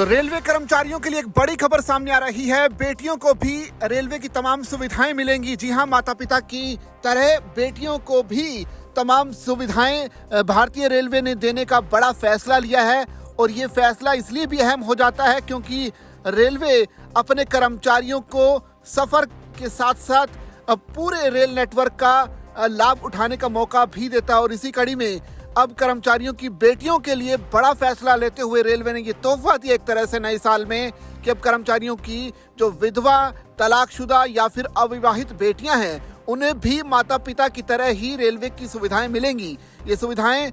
तो रेलवे कर्मचारियों के लिए एक बड़ी खबर सामने आ रही है। बेटियों को भी रेलवे की तमाम सुविधाएं मिलेंगी। जी हां, माता पिता की तरह बेटियों को भी तमाम सुविधाएं भारतीय रेलवे ने देने का बड़ा फैसला लिया है। और ये फैसला इसलिए भी अहम हो जाता है क्योंकि रेलवे अपने कर्मचारियों को सफर के साथ साथ पूरे रेल नेटवर्क का लाभ उठाने का मौका भी देता है। और इसी कड़ी में अब कर्मचारियों की बेटियों के लिए बड़ा फैसला लेते हुए रेलवे ने ये तोहफा दिया एक तरह से नए साल में कि अब कर्मचारियों की जो विधवा, तलाकशुदा या फिर अविवाहित बेटियां हैं उन्हें भी माता पिता की तरह ही रेलवे की सुविधाएं मिलेंगी। ये सुविधाएं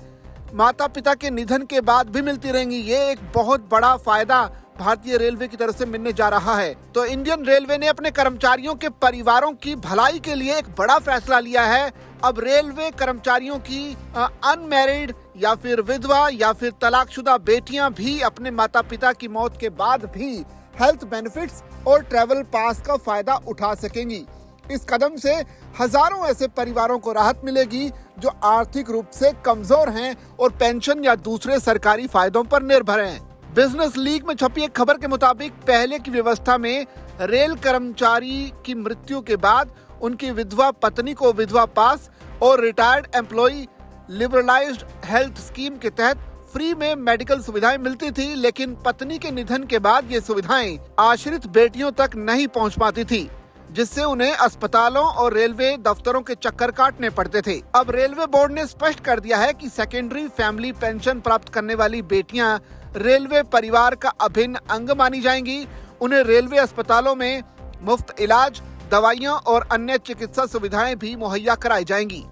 माता पिता के निधन के बाद भी मिलती रहेंगी। ये एक बहुत बड़ा फायदा भारतीय रेलवे की तरफ से मिलने जा रहा है। तो इंडियन रेलवे ने अपने कर्मचारियों के परिवारों की भलाई के लिए एक बड़ा फैसला लिया है। अब रेलवे कर्मचारियों की अनमैरिड या फिर विधवा या फिर तलाकशुदा बेटियां भी अपने माता पिता की मौत के बाद भी हेल्थ बेनिफिट्स और ट्रैवल पास का फायदा उठा सकेंगी। इस कदम से हजारों ऐसे परिवारों को राहत मिलेगी जो आर्थिक रूप से कमजोर हैं और पेंशन या दूसरे सरकारी फायदों पर निर्भर हैं। बिजनेस लीग में छपी एक खबर के मुताबिक पहले की व्यवस्था में रेल कर्मचारी की मृत्यु के बाद उनकी विधवा पत्नी को विधवा पास और retired employ liberalised health scheme के तहत फ्री में मेडिकल सुविधाएं मिलती थी, लेकिन पत्नी के निधन के बाद ये सुविधाएं आश्रित बेटियों तक नहीं पहुंच पाती थी, जिससे उन्हें अस्पतालों और रेलवे दफ्तरों के चक्कर काटने पड़ते थे। अब रेलवे बोर्ड ने स्पष्ट कर दिया है कि सेकेंडरी फैमिली पेंशन प्राप्त करने वाली बेटियां रेलवे परिवार का अभिन्न अंग मानी जाएंगी। उन्हें रेलवे अस्पतालों में मुफ्त इलाज, दवाइयां और अन्य चिकित्सा सुविधाएं भी मुहैया कराई जाएंगी।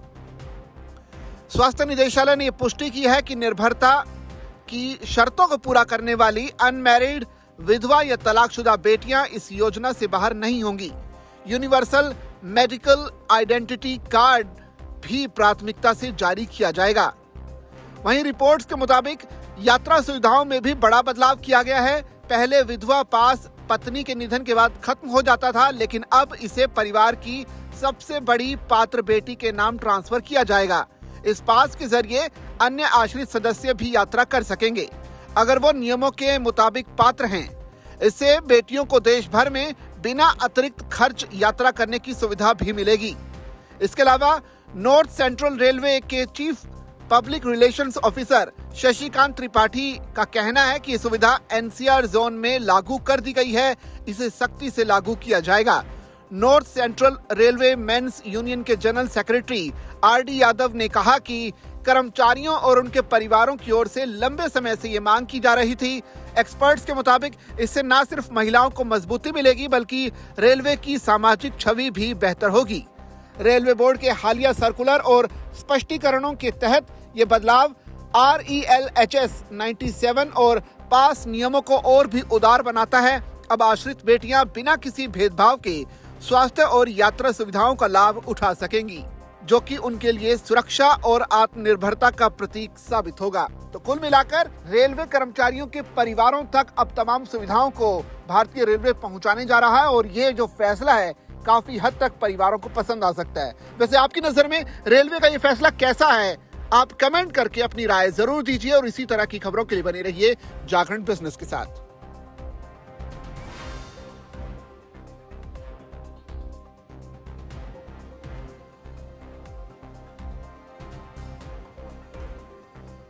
स्वास्थ्य निदेशालय ने पुष्टि की है कि निर्भरता की शर्तों को पूरा करने वाली अनमैरिड, विधवा या तलाकशुदा बेटियां इस योजना से बाहर नहीं होंगी। यूनिवर्सल मेडिकल आइडेंटिटी कार्ड भी प्राथमिकता से जारी किया जाएगा। वहीं रिपोर्ट्स के मुताबिक यात्रा सुविधाओं में भी बड़ा बदलाव किया गया है। पहले विधवा पास पत्नी के निधन के बाद खत्म हो जाता था, लेकिन अब इसे परिवार की सबसे बड़ी पात्र बेटी के नाम ट्रांसफर किया जाएगा। इस पास के जरिए अन्य आश्रित सदस्य भी यात्रा कर सकेंगे अगर वो नियमों के मुताबिक पात्र हैं। इससे बेटियों को देश भर में बिना अतिरिक्त खर्च यात्रा करने की सुविधा भी मिलेगी। इसके अलावा नॉर्थ सेंट्रल रेलवे के chief public relations officer Shashikant Tripathi का कहना है कि ये सुविधा एनसीआर जोन में लागू कर दी गई है। इसे सख्ती से लागू किया जाएगा। North central railway men's union के जनरल सेक्रेटरी आरडी यादव ने कहा कि कर्मचारियों और उनके परिवारों की ओर से लंबे समय से ये मांग की जा रही थी। एक्सपर्ट्स के मुताबिक इससे न सिर्फ महिलाओं को मजबूती मिलेगी बल्कि रेलवे की सामाजिक छवि भी बेहतर होगी। रेलवे बोर्ड के हालिया सर्कुलर और स्पष्टीकरणों के तहत ये बदलाव RELHS 97 और पास नियमों को और भी उदार बनाता है। अब आश्रित बेटियां बिना किसी भेदभाव के स्वास्थ्य और यात्रा सुविधाओं का लाभ उठा सकेंगी, जो कि उनके लिए सुरक्षा और आत्मनिर्भरता का प्रतीक साबित होगा। तो कुल मिलाकर रेलवे कर्मचारियों के परिवारों तक अब तमाम सुविधाओं को भारतीय रेलवे पहुंचाने जा रहा है और ये जो फैसला है काफी हद तक परिवारों को पसंद आ सकता है। वैसे आपकी नजर में रेलवे का ये फैसला कैसा है? आप कमेंट करके अपनी राय जरूर दीजिए और इसी तरह की खबरों के लिए बने रहिए जागरण बिजनेस के साथ।